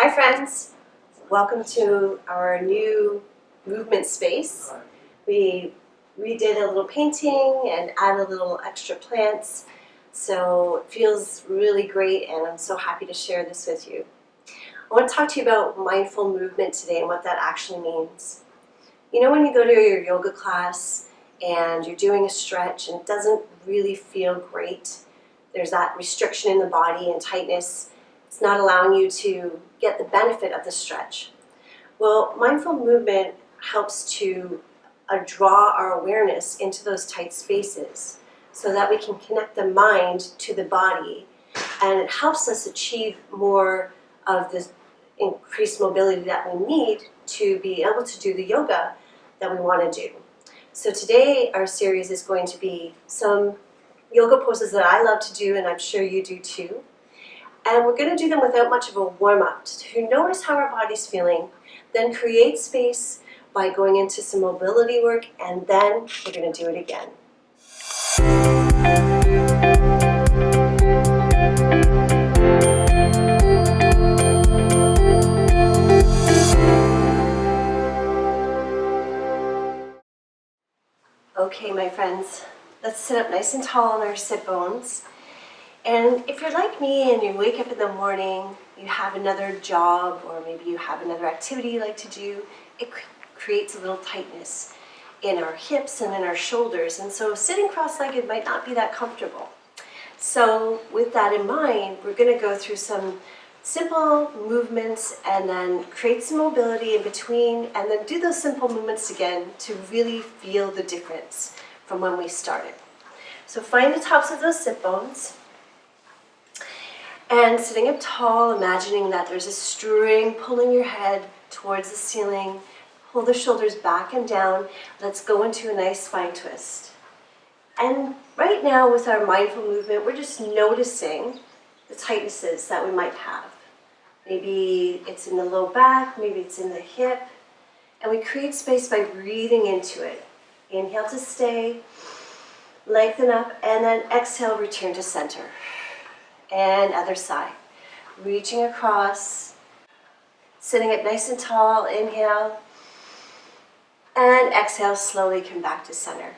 Hi friends, welcome to our new movement space. We redid a little painting and added a little extra plants, so it feels really great and I'm so happy to share this with you. I want to talk to you about mindful movement today and what that actually means. You know, when you go to your yoga class and you're doing a stretch and it doesn't really feel great, there's that restriction in the body and tightness. It's not allowing you to get the benefit of the stretch. Well, mindful movement helps to draw our awareness into those tight spaces so that we can connect the mind to the body, and it helps us achieve more of this increased mobility that we need to be able to do the yoga that we want to do. So today our series is going to be some yoga poses that I love to do, and I'm sure you do too. And we're going to do them without much of a warm-up to notice how our body's feeling, then create space by going into some mobility work, and then we're going to do it again. Okay, my friends, let's sit up nice and tall on our sit bones. And if you're like me and you wake up in the morning, you have another job, or maybe you have another activity you like to do, it creates a little tightness in our hips and in our shoulders. And so sitting cross-legged might not be that comfortable. So with that in mind, we're going to go through some simple movements and then create some mobility in between, and then do those simple movements again to really feel the difference from when we started. So find the tops of those sit bones. And sitting up tall, imagining that there's a string pulling your head towards the ceiling. Pull the shoulders back and down. Let's go into a nice spine twist. And right now with our mindful movement, we're just noticing the tightnesses that we might have. Maybe it's in the low back, maybe it's in the hip. And we create space by breathing into it. Inhale to stay, lengthen up, and then exhale, return to center. And other side. Reaching across, sitting up nice and tall, inhale, and exhale, slowly come back to center.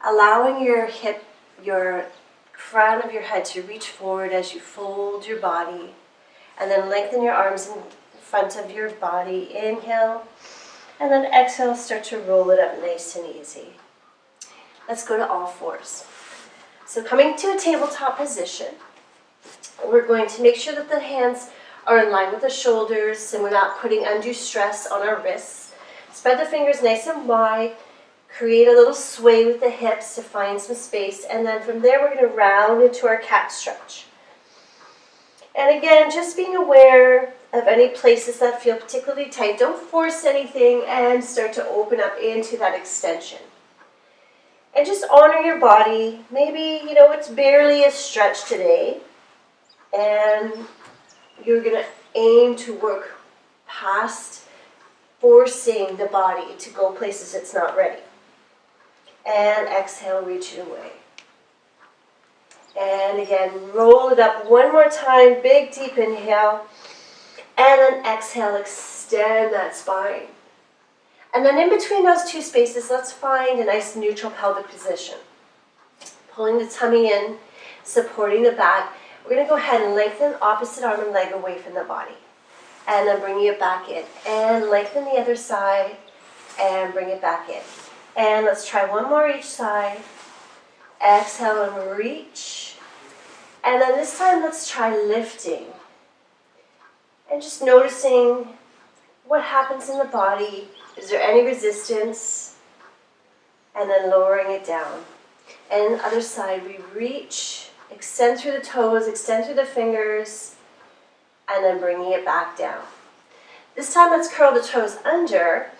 Allowing your hip, your crown of your head to reach forward as you fold your body, and then lengthen your arms in front of your body, inhale, and then exhale, start to roll it up nice and easy. Let's go to all fours. So coming to a tabletop position, we're going to make sure that the hands are in line with the shoulders and we're not putting undue stress on our wrists. Spread the fingers nice and wide. Create a little sway with the hips to find some space. And then from there we're going to round into our cat stretch. And again, just being aware of any places that feel particularly tight. Don't force anything and start to open up into that extension. And just honor your body. Maybe, it's barely a stretch today. And you're going to aim to work past forcing the body to go places it's not ready. And exhale, reach it away. And again, roll it up one more time, big deep inhale. And then exhale, extend that spine. And then in between those two spaces, let's find a nice neutral pelvic position. Pulling the tummy in, supporting the back. We're going to go ahead and lengthen opposite arm and leg away from the body. And then bring it back in. And lengthen the other side. And bring it back in. And let's try one more each side. Exhale and reach. And then this time let's try lifting. And just noticing what happens in the body. Is there any resistance? And then lowering it down. And other side, we reach. Extend through the toes, extend through the fingers, and then bringing it back down. This time let's curl the toes under,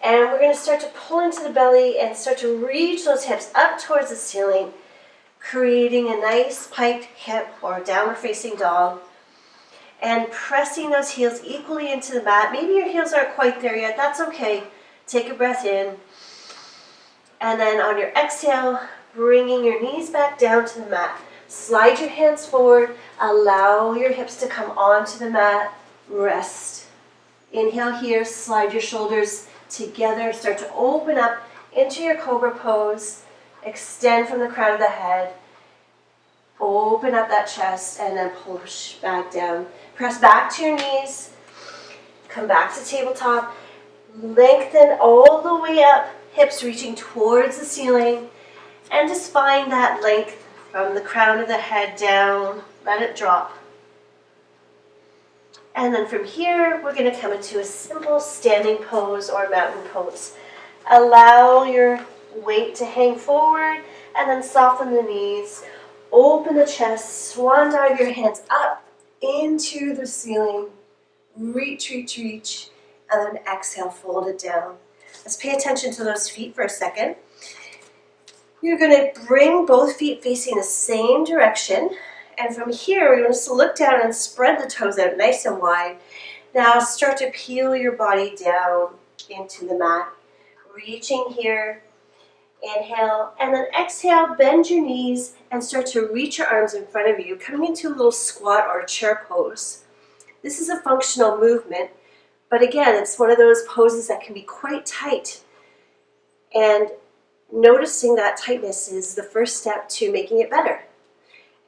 and we're going to start to pull into the belly and start to reach those hips up towards the ceiling, creating a nice piped hip or downward facing dog, and pressing those heels equally into the mat. Maybe your heels aren't quite there yet, that's okay. Take a breath in, and then on your exhale, bringing your knees back down to the mat. Slide your hands forward, allow your hips to come onto the mat, rest. Inhale here, slide your shoulders together, start to open up into your Cobra Pose. Extend from the crown of the head. Open up that chest and then push back down. Press back to your knees. Come back to tabletop. Lengthen all the way up, hips reaching towards the ceiling. And just find that length from the crown of the head down. Let it drop. And then from here, we're going to come into a simple standing pose or mountain pose. Allow your weight to hang forward and then soften the knees. Open the chest, swan dive your hands up into the ceiling. Reach, reach, reach, and then exhale, fold it down. Let's pay attention to those feet for a second. You're going to bring both feet facing the same direction. And from here, we're going to look down and spread the toes out nice and wide. Now start to peel your body down into the mat. Reaching here. Inhale, and then exhale, bend your knees and start to reach your arms in front of you, coming into a little squat or chair pose. This is a functional movement, but again, it's one of those poses that can be quite tight. And noticing that tightness is the first step to making it better.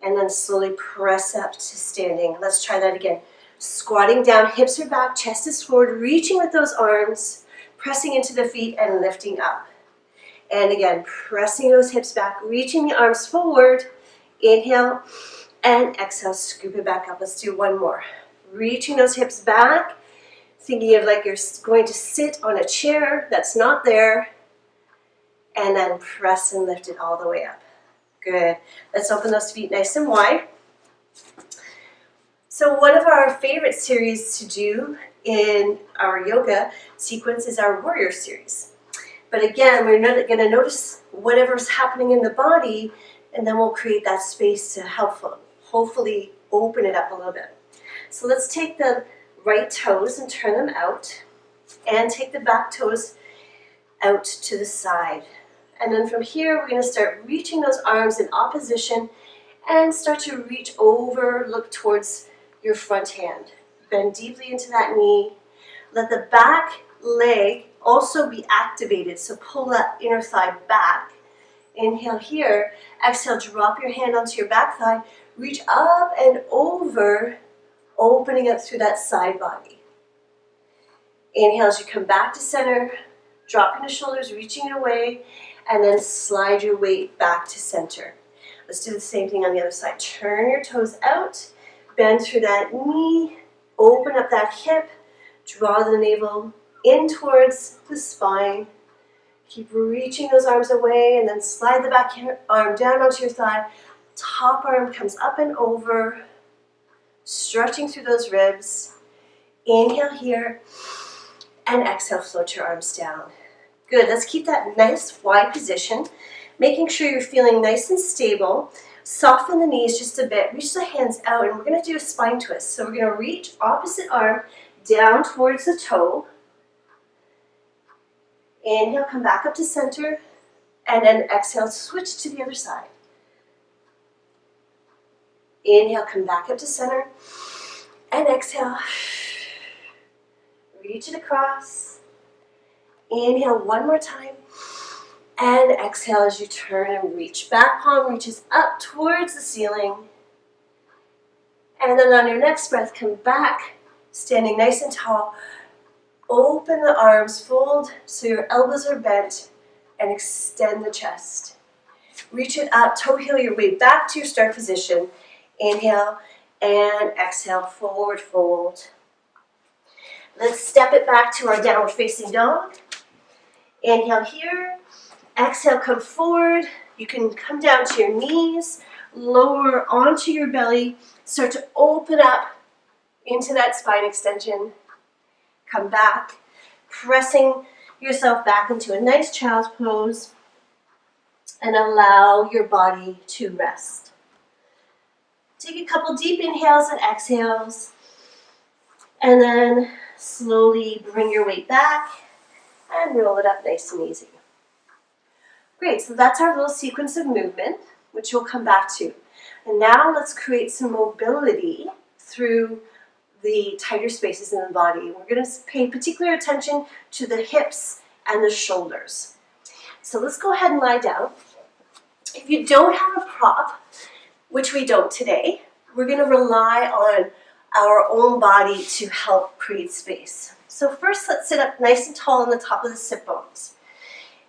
And then slowly press up to standing. Let's try that again. Squatting down, hips are back, chest is forward, reaching with those arms, pressing into the feet and lifting up. And again, pressing those hips back, reaching the arms forward. Inhale and exhale, scoop it back up. Let's do one more. Reaching those hips back, thinking of like you're going to sit on a chair that's not there. And then press and lift it all the way up. Good. Let's open those feet nice and wide. So one of our favorite series to do in our yoga sequence is our warrior series. But again, we're not going to notice whatever's happening in the body, and then we'll create that space to hopefully open it up a little bit. So let's take the right toes and turn them out, and take the back toes out to the side. And then from here, we're going to start reaching those arms in opposition and start to reach over, look towards your front hand. Bend deeply into that knee. Let the back leg also be activated, so pull that inner thigh back. Inhale here. Exhale, drop your hand onto your back thigh. Reach up and over, opening up through that side body. Inhale as you come back to center, dropping the shoulders, reaching it away, and then slide your weight back to center. Let's do the same thing on the other side. Turn your toes out, bend through that knee, open up that hip, draw the navel in towards the spine. Keep reaching those arms away and then slide the back arm down onto your thigh. Top arm comes up and over, stretching through those ribs. Inhale here and exhale, float your arms down. Good, let's keep that nice wide position, making sure you're feeling nice and stable. Soften the knees just a bit, reach the hands out, and we're going to do a spine twist. So we're going to reach opposite arm down towards the toe. Inhale, come back up to center, and then exhale, switch to the other side. Inhale, come back up to center, and exhale. Reach it across. Inhale one more time, and exhale as you turn and reach. Back palm reaches up towards the ceiling. And then on your next breath, come back, standing nice and tall. Open the arms, fold so your elbows are bent, and extend the chest. Reach it up, toe heel your way back to your start position. Inhale and exhale, forward fold. Let's step it back to our downward facing dog. Inhale here, exhale, come forward. You can come down to your knees, lower onto your belly, start to open up into that spine extension. Come back, pressing yourself back into a nice child's pose, and allow your body to rest. Take a couple deep inhales and exhales, and then slowly bring your weight back and roll it up nice and easy. Great, so that's our little sequence of movement, which we'll come back to. And now let's create some mobility through the tighter spaces in the body. We're going to pay particular attention to the hips and the shoulders. So let's go ahead and lie down. If you don't have a prop, which we don't today, we're going to rely on our own body to help create space. So first, let's sit up nice and tall on the top of the sit bones.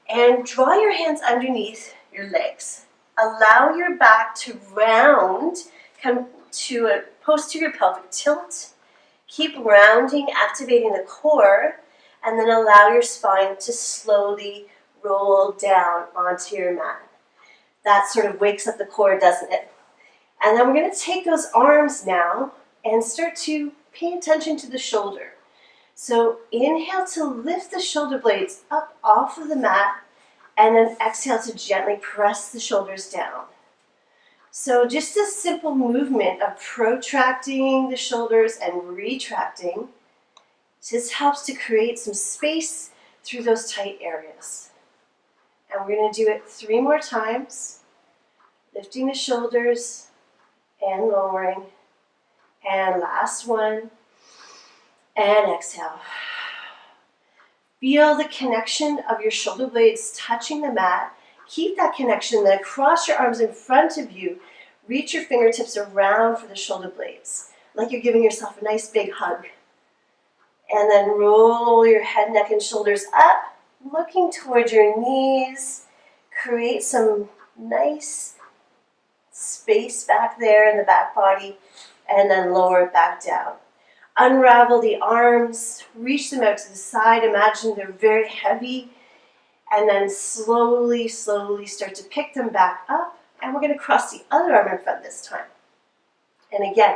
And draw your hands underneath your legs. Allow your back to round, come to a posterior pelvic tilt. Keep rounding, activating the core, and then allow your spine to slowly roll down onto your mat. That sort of wakes up the core, doesn't it? And then we're going to take those arms now and start to pay attention to the shoulder. So inhale to lift the shoulder blades up off of the mat, and then exhale to gently press the shoulders down. So just a simple movement of protracting the shoulders and retracting just helps to create some space through those tight areas. And we're going to do it 3 more times, lifting the shoulders and lowering. And last one, and exhale. Feel the connection of your shoulder blades touching the mat. Keep that connection, then cross your arms in front of you. Reach your fingertips around for the shoulder blades, like you're giving yourself a nice big hug. And then roll your head, neck, and shoulders up, looking towards your knees. Create some nice space back there in the back body, and then lower it back down. Unravel the arms, reach them out to the side. Imagine they're very heavy. And then slowly, slowly start to pick them back up. And we're going to cross the other arm in front this time. And again,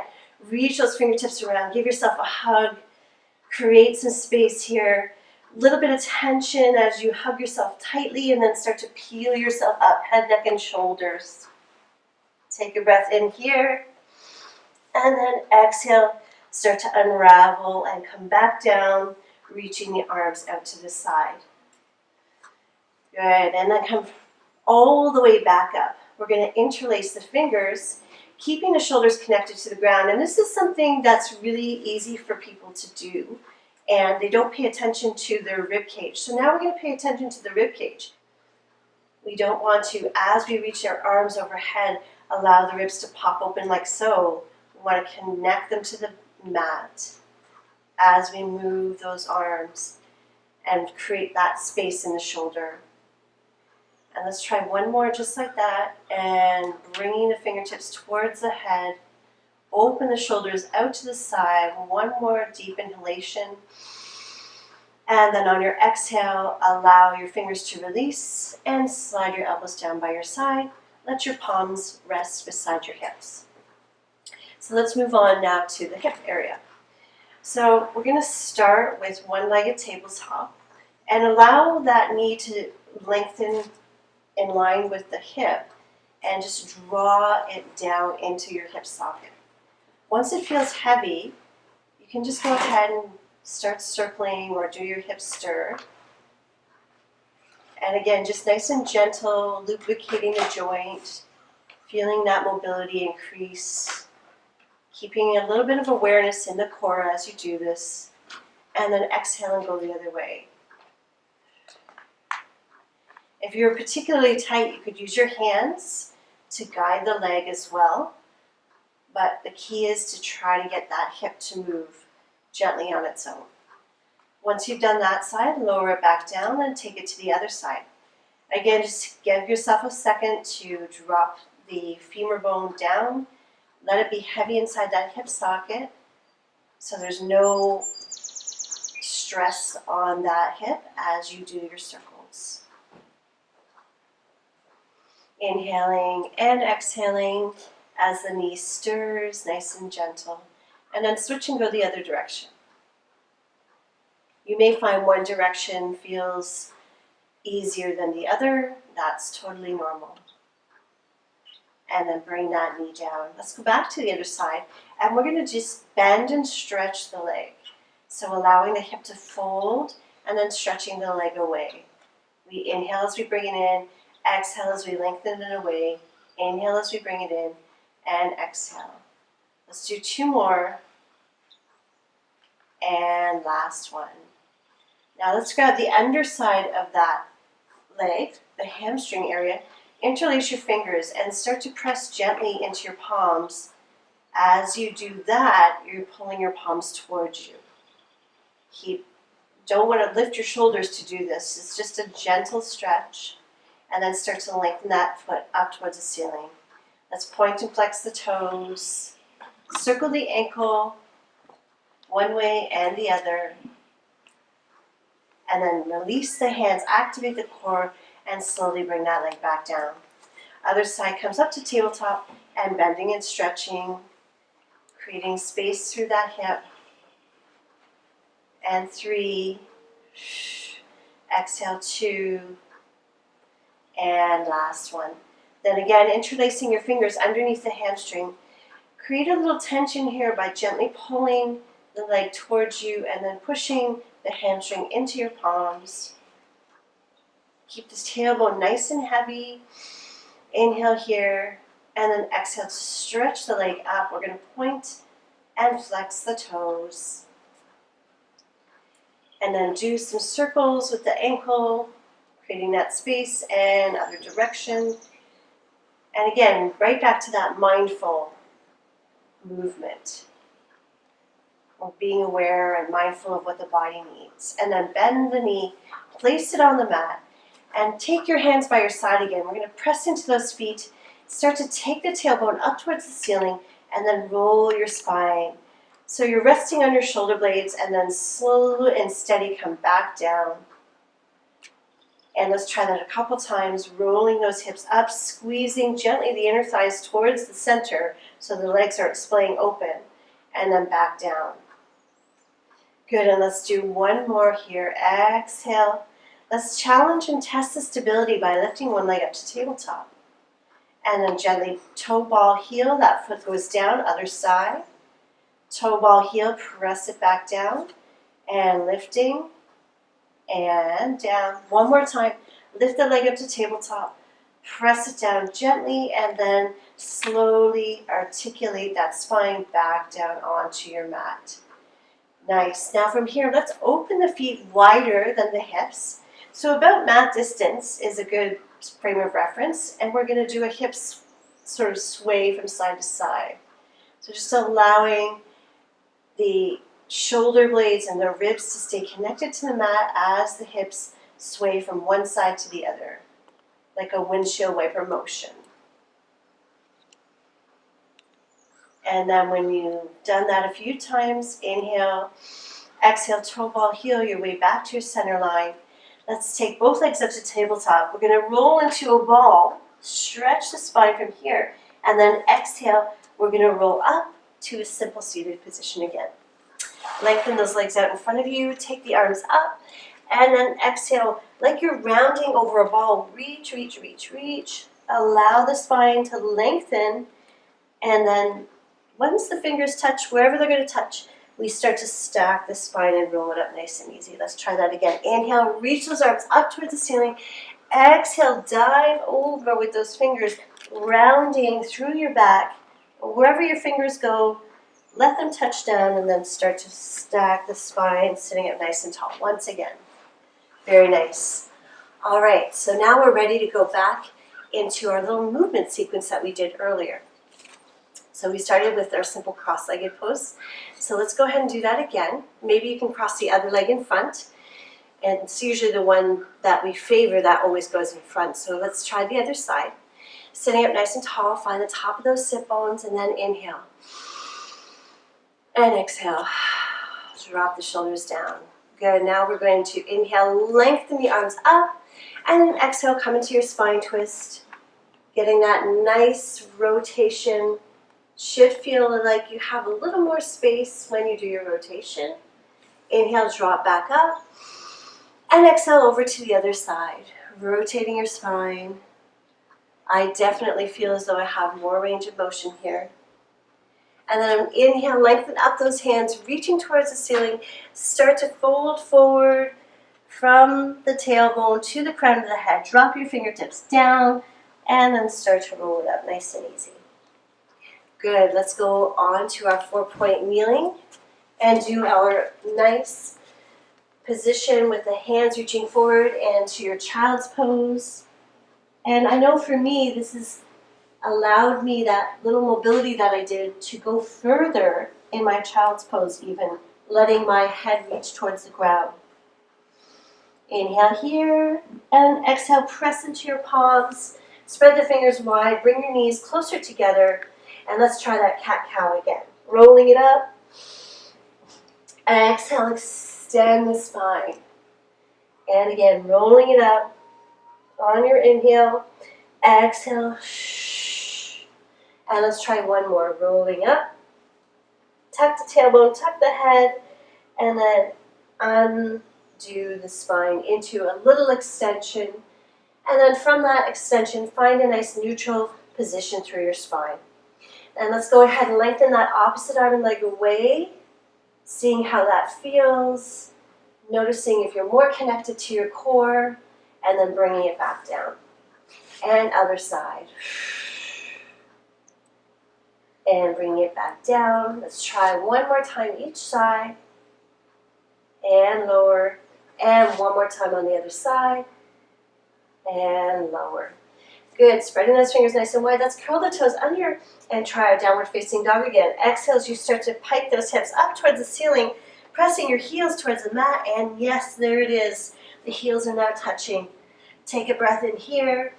reach those fingertips around. Give yourself a hug. Create some space here. A little bit of tension as you hug yourself tightly and then start to peel yourself up, head, neck, and shoulders. Take a breath in here. And then exhale. Start to unravel and come back down, reaching the arms out to the side. Good, and then come all the way back up. We're going to interlace the fingers, keeping the shoulders connected to the ground. And this is something that's really easy for people to do. And they don't pay attention to their rib cage. So now we're going to pay attention to the rib cage. We don't want to, as we reach our arms overhead, allow the ribs to pop open like so. We want to connect them to the mat as we move those arms and create that space in the shoulder. And let's try one more just like that, and bringing the fingertips towards the head, open the shoulders out to the side. One more deep inhalation, and then on your exhale, allow your fingers to release and slide your elbows down by your side. Let your palms rest beside your hips. So let's move on now to the hip area. So we're going to start with one-legged tabletop and allow that knee to lengthen in line with the hip and just draw it down into your hip socket. Once it feels heavy, you can just go ahead and start circling or do your hip stir. And again, just nice and gentle, lubricating the joint, feeling that mobility increase. Keeping a little bit of awareness in the core as you do this, and then exhale and go the other way. If you're particularly tight, you could use your hands to guide the leg as well, but the key is to try to get that hip to move gently on its own. Once you've done that side, lower it back down and take it to the other side. Again, just give yourself a second to drop the femur bone down. Let it be heavy inside that hip socket so there's no stress on that hip as you do your circles. Inhaling and exhaling as the knee stirs, nice and gentle. And then switch and go the other direction. You may find one direction feels easier than the other. That's totally normal. And then bring that knee down. Let's go back to the other side. And we're going to just bend and stretch the leg. So allowing the hip to fold and then stretching the leg away. We inhale as we bring it in. Exhale as we lengthen it away. Inhale as we bring it in. And exhale. Let's do 2 more. And last one. Now let's grab the underside of that leg, the hamstring area. Interlace your fingers and start to press gently into your palms. As you do that, you're pulling your palms towards you. Don't want to lift your shoulders to do this. It's just a gentle stretch. And then start to lengthen that foot up towards the ceiling. Let's point and flex the toes. Circle the ankle one way and the other. And then release the hands, activate the core, and slowly bring that leg back down. Other side comes up to tabletop and bending and stretching, creating space through that hip. And 3, exhale 2, and last one. Then again, interlacing your fingers underneath the hamstring. Create a little tension here by gently pulling the leg towards you and then pushing the hamstring into your palms. Keep this tailbone nice and heavy. Inhale here, and then exhale to stretch the leg up. We're going to point and flex the toes. And then do some circles with the ankle, creating that space and other direction. And again, right back to that mindful movement. Or being aware and mindful of what the body needs. And then bend the knee, place it on the mat, and take your hands by your side again. We're going to press into those feet, start to take the tailbone up towards the ceiling, and then roll your spine. So you're resting on your shoulder blades, and then slow and steady come back down. And let's try that a couple times, rolling those hips up, squeezing gently the inner thighs towards the center so the legs are splaying open, and then back down. Good, and let's do one more here. Exhale. Let's challenge and test the stability by lifting one leg up to tabletop. And then gently toe ball heel, that foot goes down, other side. Toe ball heel, press it back down. And lifting, and down. One more time. Lift the leg up to tabletop. Press it down gently, and then slowly articulate that spine back down onto your mat. Nice. Now from here, let's open the feet wider than the hips. So about mat distance is a good frame of reference, and we're going to do a hip sort of sway from side to side. So just allowing the shoulder blades and the ribs to stay connected to the mat as the hips sway from one side to the other, like a windshield wiper motion. And then when you've done that a few times, inhale, exhale, toe ball heel your way back to your center line. Let's take both legs up to tabletop. We're going to roll into a ball, stretch the spine from here, and then exhale, we're going to roll up to a simple seated position again. Lengthen those legs out in front of you, take the arms up, and then exhale like you're rounding over a ball. Reach, reach, reach, reach. Allow the spine to lengthen, and then once the fingers touch, wherever they're going to touch, we start to stack the spine and roll it up nice and easy. Let's try that again. Inhale, reach those arms up towards the ceiling. Exhale, dive over with those fingers, rounding through your back. Wherever your fingers go, let them touch down, and then start to stack the spine, sitting up nice and tall. Once again. Very nice. All right, so now we're ready to go back into our little movement sequence that we did earlier. So we started with our simple cross-legged pose. So let's go ahead and do that again. Maybe you can cross the other leg in front. And it's usually the one that we favor that always goes in front. So let's try the other side. Sitting up nice and tall, find the top of those sit bones, and then inhale. And exhale. Drop the shoulders down. Good, now we're going to inhale, lengthen the arms up, and then exhale, come into your spine twist. Getting that nice rotation. Should feel like you have a little more space when you do your rotation. Inhale, drop back up. And exhale over to the other side. Rotating your spine. I definitely feel as though I have more range of motion here. And then inhale, lengthen up those hands, reaching towards the ceiling. Start to fold forward from the tailbone to the crown of the head. Drop your fingertips down, and then start to roll it up nice and easy. Good, let's go on to our 4-point kneeling. And do our nice position with the hands reaching forward and to your child's pose. And I know for me, this has allowed me that little mobility that I did to go further in my child's pose even, letting my head reach towards the ground. Inhale here, and exhale, press into your palms. Spread the fingers wide, bring your knees closer together, and let's try that cat-cow again. Rolling it up. Exhale, extend the spine. And again, rolling it up on your inhale. Exhale. And let's try one more. Rolling up. Tuck the tailbone, tuck the head, and then undo the spine into a little extension. And then from that extension, find a nice neutral position through your spine. And let's go ahead and lengthen that opposite arm and leg away, seeing how that feels, noticing if you're more connected to your core, and then bringing it back down. And other side. And bringing it back down. Let's try one more time each side. And lower. And one more time on the other side. And lower. Good. Spreading those fingers nice and wide. Let's curl the toes under and try a downward facing dog again. Exhale as you start to pike those hips up towards the ceiling, pressing your heels towards the mat. And yes, there it is. The heels are now touching. Take a breath in here.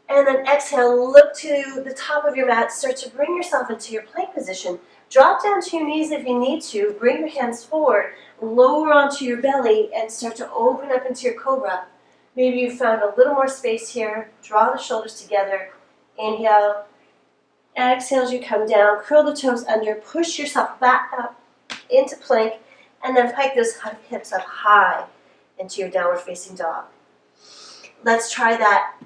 And then exhale, look to the top of your mat. Start to bring yourself into your plank position. Drop down to your knees if you need to. Bring your hands forward. Lower onto your belly and start to open up into your cobra. Maybe you found a little more space here. Draw the shoulders together. Inhale. Exhale as you come down. Curl the toes under. Push yourself back up into plank. And then pike those hips up high into your downward facing dog. Let's try that.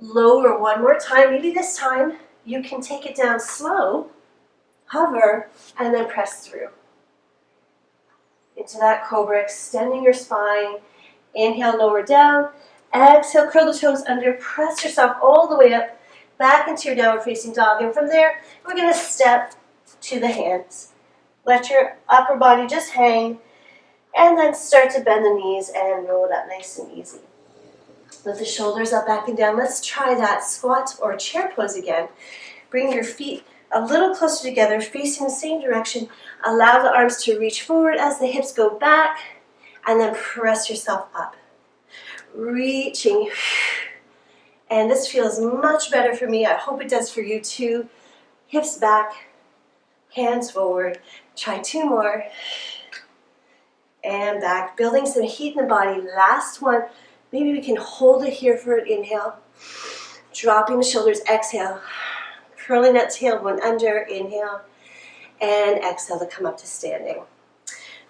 Lower one more time. Maybe this time you can take it down slow, hover, and then press through. Into that cobra, extending your spine. Inhale, lower down. Exhale, curl the toes under. Press yourself all the way up, back into your downward facing dog. And from there, we're going to step to the hands. Let your upper body just hang, and then start to bend the knees and roll it up nice and easy. Lift the shoulders up, back and down. Let's try that squat or chair pose again. Bring your feet a little closer together, facing the same direction. Allow the arms to reach forward as the hips go back, and then press yourself up. Reaching. And this feels much better for me. I hope it does for you too. Hips back, hands forward. Try two more. And back. Building some heat in the body. Last one. Maybe we can hold it here for an inhale. Dropping the shoulders, exhale. Curling that tailbone under, inhale. And exhale to come up to standing.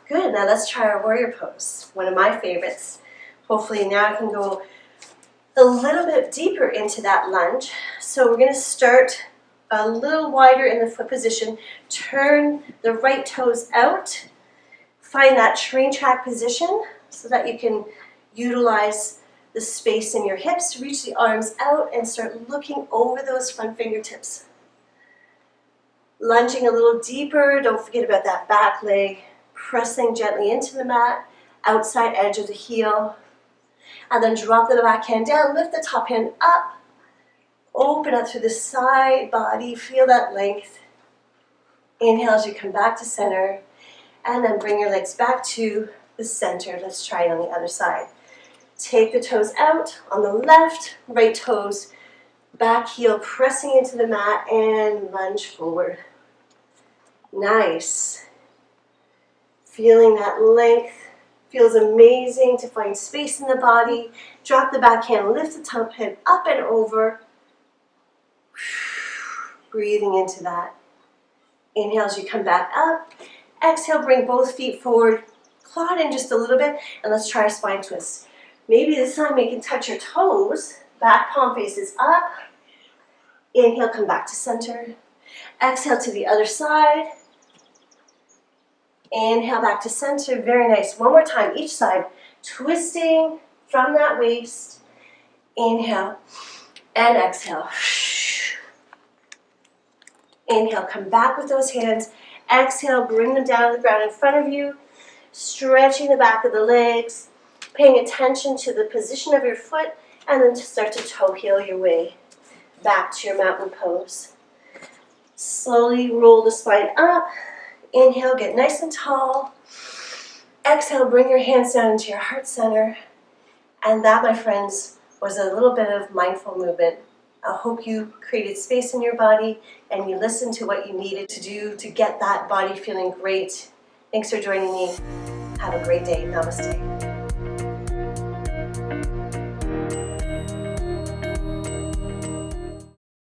Good, now let's try our warrior pose. One of my favorites. Hopefully now I can go a little bit deeper into that lunge. So we're going to start a little wider in the foot position. Turn the right toes out. Find that train track position so that you can utilize the space in your hips. Reach the arms out and start looking over those front fingertips. Lunging a little deeper. Don't forget about that back leg. Pressing gently into the mat. Outside edge of the heel. And then drop the back hand down. Lift the top hand up. Open up through the side body. Feel that length. Inhale as you come back to center. And then bring your legs back to the center. Let's try it on the other side. Take the toes out on the left, right toes, back heel pressing into the mat and lunge forward. Nice. Feeling that length. Feels amazing to find space in the body. Drop the back hand, lift the top head up and over. Breathing into that. Inhale as you come back up. Exhale, bring both feet forward. Claw it in just a little bit, and let's try a spine twist. Maybe this time you can touch your toes. Back palm faces up. Inhale, come back to center. Exhale to the other side. Inhale back to center. Very nice. One more time each side. Twisting from that waist. Inhale and exhale. Inhale, come back with those hands. Exhale, bring them down to the ground in front of you, stretching the back of the legs, paying attention to the position of your foot, and then to start to toe heel your way back to your mountain pose. Slowly roll the spine up. Inhale, get nice and tall. Exhale, bring your hands down into your heart center. And that, my friends, was a little bit of mindful movement. I hope you created space in your body and you listened to what you needed to do to get that body feeling great. Thanks for joining me. Have a great day. Namaste.